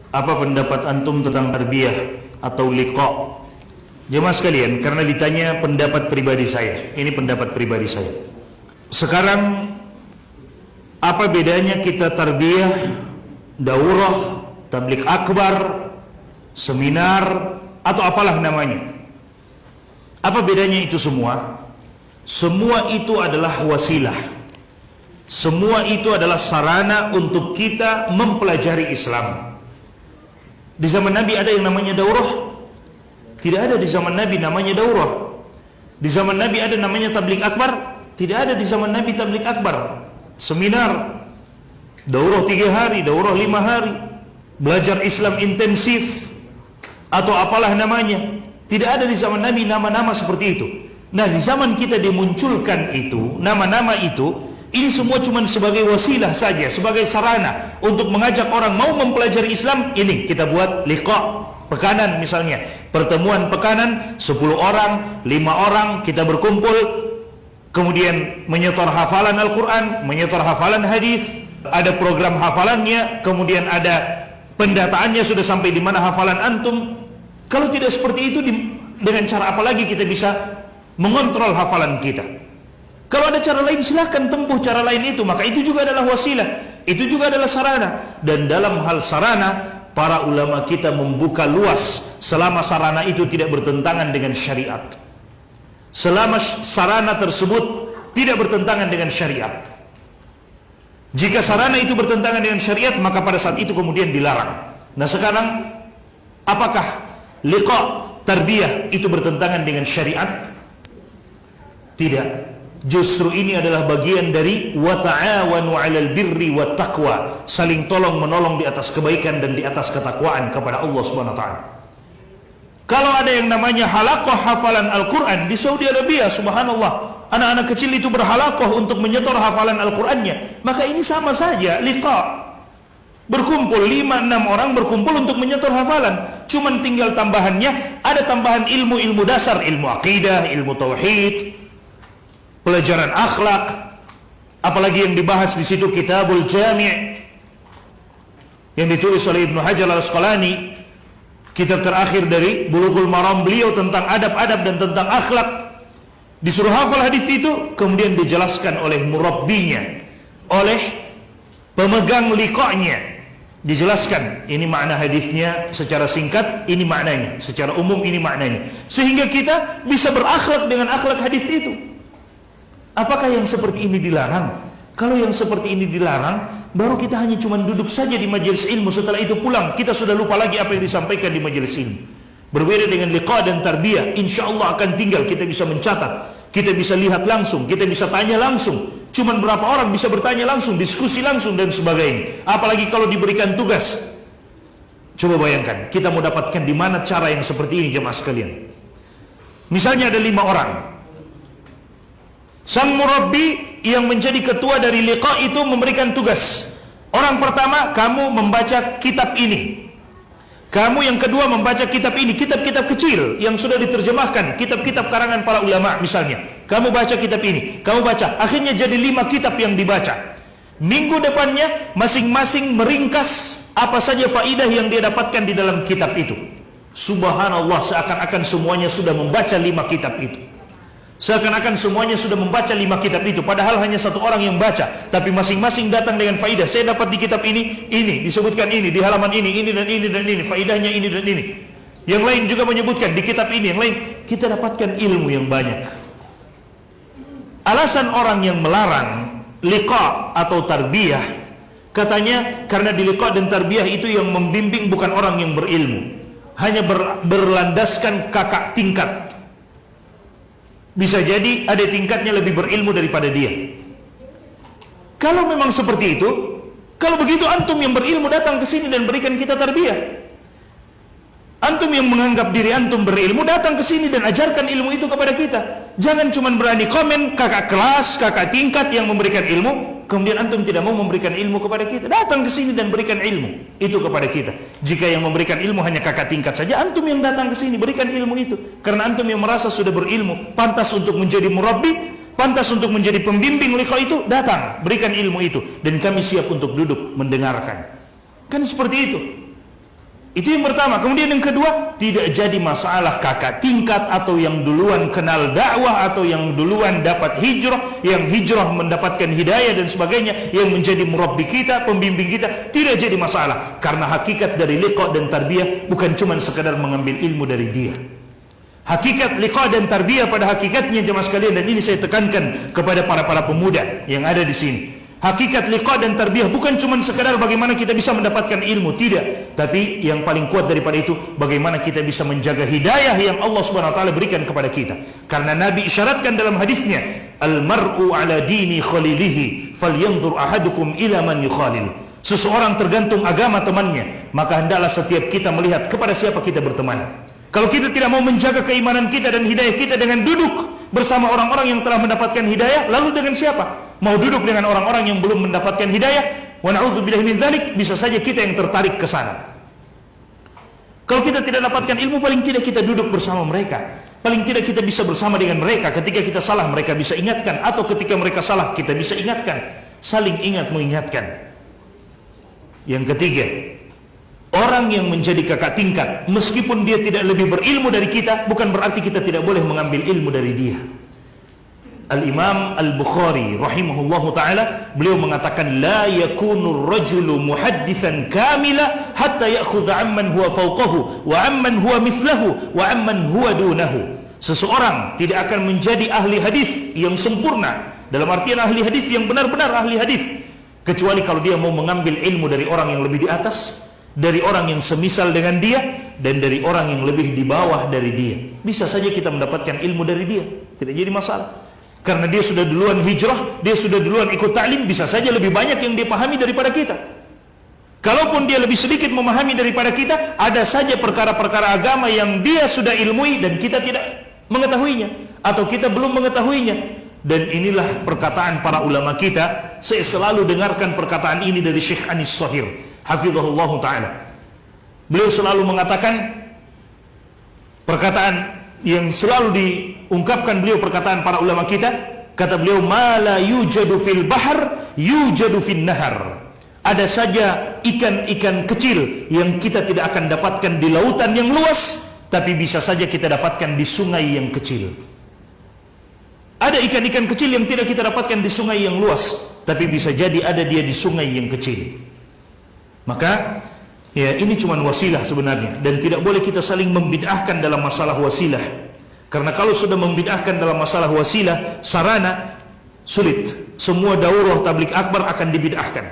Apa pendapat antum tentang tarbiyah atau liqa? Jemaah sekalian, karena ditanya pendapat pribadi saya. Ini pendapat pribadi saya. Sekarang apa bedanya kita tarbiyah, daurah, tabligh akbar, seminar, atau apalah namanya? Apa bedanya itu semua? Semua itu adalah wasilah. Semua itu adalah sarana untuk kita mempelajari Islam. Di zaman Nabi ada yang namanya daurah? Tidak ada di zaman Nabi namanya daurah. Di zaman Nabi ada namanya tabligh akbar? Tidak ada di zaman Nabi tabligh akbar. Seminar, daurah 3 hari, daurah 5 hari, belajar Islam intensif, atau apalah namanya. Tidak ada di zaman Nabi nama-nama seperti itu. Nah, di zaman kita dimunculkan itu, nama-nama itu, ini semua cuma sebagai wasilah saja, sebagai sarana untuk mengajak orang mau mempelajari Islam. Ini kita buat liqa, pekanan misalnya, pertemuan pekanan, 10 orang, 5 orang kita berkumpul, kemudian menyetor hafalan Al-Quran, menyetor hafalan hadis, ada program hafalannya, kemudian ada pendataannya sudah sampai di mana hafalan antum. Kalau tidak seperti itu, dengan cara apa lagi kita bisa mengontrol hafalan kita? Kalau ada cara lain, silahkan tempuh cara lain itu. Maka itu juga adalah wasilah, itu juga adalah sarana. Dan dalam hal sarana, para ulama kita membuka luas selama sarana itu tidak bertentangan dengan syariat. Selama sarana tersebut tidak bertentangan dengan syariat. Jika sarana itu bertentangan dengan syariat, maka pada saat itu kemudian dilarang. Nah sekarang, apakah liqa, tarbiyah itu bertentangan dengan syariat? Tidak. Justru ini adalah bagian dari wa ta'awanu 'alal birri wat taqwa, saling tolong menolong di atas kebaikan dan di atas ketakwaan kepada Allah Subhanahu wa taala. Kalau ada yang namanya halaqah hafalan Al-Qur'an di Saudi Arabia, subhanallah, anak-anak kecil itu berhalaqah untuk menyetor hafalan Al-Qur'annya, maka ini sama saja liqa. Berkumpul 5-6 orang berkumpul untuk menyetor hafalan. Cuman tinggal tambahannya, ada tambahan ilmu-ilmu dasar, ilmu akidah, ilmu tauhid, pelajaran akhlak, apalagi yang dibahas di situ Kitabul Jami' yang ditulis oleh Ibnu Hajar Al-Asqalani, kitab terakhir dari Bulughul Maram beliau tentang adab-adab dan tentang akhlak. Disuruh hafal hadis itu, kemudian dijelaskan oleh murabbinya, oleh pemegang liqa'nya, dijelaskan ini makna hadisnya secara singkat, ini maknanya secara umum, ini maknanya, sehingga kita bisa berakhlak dengan akhlak hadis itu. Apakah yang seperti ini dilarang? Kalau yang seperti ini dilarang, baru kita hanya cuma duduk saja di majelis ilmu, setelah itu pulang, kita sudah lupa lagi apa yang disampaikan di majelis ilmu. Berbeda dengan liqa dan tarbiyah, insya Allah akan tinggal, kita bisa mencatat, kita bisa lihat langsung, kita bisa tanya langsung. Cuman berapa orang bisa bertanya langsung, diskusi langsung dan sebagainya. Apalagi kalau diberikan tugas. Coba bayangkan, kita mau dapatkan di mana cara yang seperti ini jemaah sekalian. Misalnya ada 5 orang. Sang murabbi yang menjadi ketua dari liqa itu memberikan tugas. Orang pertama, kamu membaca kitab ini. Kamu yang kedua membaca kitab ini, kitab-kitab kecil yang sudah diterjemahkan, kitab-kitab karangan para ulama misalnya. Kamu baca kitab ini, kamu baca. Akhirnya jadi 5 kitab yang dibaca. Minggu depannya masing-masing meringkas apa saja faidah yang dia dapatkan di dalam kitab itu. Subhanallah, seakan-akan semuanya sudah membaca 5 kitab itu. Seakan-akan semuanya sudah membaca 5 kitab itu, padahal hanya 1 orang yang baca, tapi masing-masing datang dengan faidah. Saya dapat di kitab ini disebutkan ini, di halaman ini dan ini dan ini, faidahnya ini dan ini. Yang lain juga menyebutkan di kitab ini, yang lain, kita dapatkan ilmu yang banyak. Alasan orang yang melarang liqa atau tarbiyah, katanya karena di liqa dan tarbiyah itu yang membimbing bukan orang yang berilmu, hanya berlandaskan kakak tingkat. Bisa jadi ada tingkatnya lebih berilmu daripada dia. Kalau memang seperti itu, kalau begitu antum yang berilmu datang ke sini dan berikan kita tarbiyah. Antum yang menganggap diri antum berilmu datang ke sini dan ajarkan ilmu itu kepada kita. Jangan cuma berani komen kakak kelas, kakak tingkat yang memberikan ilmu, kemudian antum tidak mau memberikan ilmu kepada kita. Datang ke sini dan berikan ilmu itu kepada kita. Jika yang memberikan ilmu hanya kakak tingkat saja, antum yang datang ke sini berikan ilmu itu. Karena antum yang merasa sudah berilmu, pantas untuk menjadi murabbi, pantas untuk menjadi pembimbing liqa itu, datang, berikan ilmu itu. Dan kami siap untuk duduk mendengarkan. Kan seperti itu. Itu yang pertama. Kemudian yang kedua, tidak jadi masalah kakak tingkat atau yang duluan kenal dakwah atau yang duluan dapat hijrah, yang hijrah mendapatkan hidayah dan sebagainya, yang menjadi murabbi kita, pembimbing kita, tidak jadi masalah. Karena hakikat dari liqa dan tarbiyah bukan cuma sekadar mengambil ilmu dari dia. Hakikat liqa dan tarbiyah pada hakikatnya jemaah sekalian, dan ini saya tekankan kepada para pemuda yang ada di sini. Hakikat liqa dan tarbiyah bukan cuma sekadar bagaimana kita bisa mendapatkan ilmu, tidak. Tapi yang paling kuat daripada itu, bagaimana kita bisa menjaga hidayah yang Allah Subhanahu wa taala berikan kepada kita. Karena Nabi isyaratkan dalam hadisnya, al-mar'u ala dini khalilihi falyanzur ahadukum ila man yukhalil. Seseorang tergantung agama temannya, maka hendaklah setiap kita melihat kepada siapa kita berteman. Kalau kita tidak mau menjaga keimanan kita dan hidayah kita dengan duduk bersama orang-orang yang telah mendapatkan hidayah, lalu dengan siapa? Mau duduk dengan orang-orang yang belum mendapatkan hidayah? Wa na'udzubillahi min dzalik, bisa saja kita yang tertarik ke sana. Kalau kita tidak dapatkan ilmu, paling tidak kita duduk bersama mereka. Paling tidak kita bisa bersama dengan mereka. Ketika kita salah, mereka bisa ingatkan, atau ketika mereka salah, kita bisa ingatkan. Saling ingat mengingatkan. Yang ketiga, orang yang menjadi kakak tingkat, meskipun dia tidak lebih berilmu dari kita, bukan berarti kita tidak boleh mengambil ilmu dari dia. Al-Imam Al-Bukhari rahimahullahu ta'ala, beliau mengatakan, la yakunu rajulu muhaddisan kamila hatta ya'khudha amman huwa fawqahu wa amman huwa mithlahu wa amman huwa dunahu. Seseorang tidak akan menjadi ahli hadis yang sempurna, dalam artian ahli hadis yang benar-benar ahli hadis, kecuali kalau dia mau mengambil ilmu dari orang yang lebih di atas, dari orang yang semisal dengan dia, dan dari orang yang lebih di bawah dari dia. Bisa saja kita mendapatkan ilmu dari dia, tidak jadi masalah. Karena dia sudah duluan hijrah, dia sudah duluan ikut ta'lim, bisa saja lebih banyak yang dia pahami daripada kita. Kalaupun dia lebih sedikit memahami daripada kita, ada saja perkara-perkara agama yang dia sudah ilmui dan kita tidak mengetahuinya, atau kita belum mengetahuinya. Dan inilah perkataan para ulama kita. Saya selalu dengarkan perkataan ini dari Syekh Anis Shahir, hafizahullah ta'ala. Beliau selalu mengatakan perkataan yang selalu diungkapkan beliau, perkataan para ulama kita. Kata beliau, ma la yujadu fil bahr yujadu fin nahar. Ada saja ikan-ikan kecil yang kita tidak akan dapatkan di lautan yang luas, tapi bisa saja kita dapatkan di sungai yang kecil. Ada ikan-ikan kecil yang tidak kita dapatkan di sungai yang luas, tapi bisa jadi ada dia di sungai yang kecil. Maka ya, ini cuma wasilah sebenarnya, dan tidak boleh kita saling membid'ahkan dalam masalah wasilah. Karena kalau sudah membid'ahkan dalam masalah wasilah, sarana, sulit. Semua daurah tabligh akbar akan dibid'ahkan.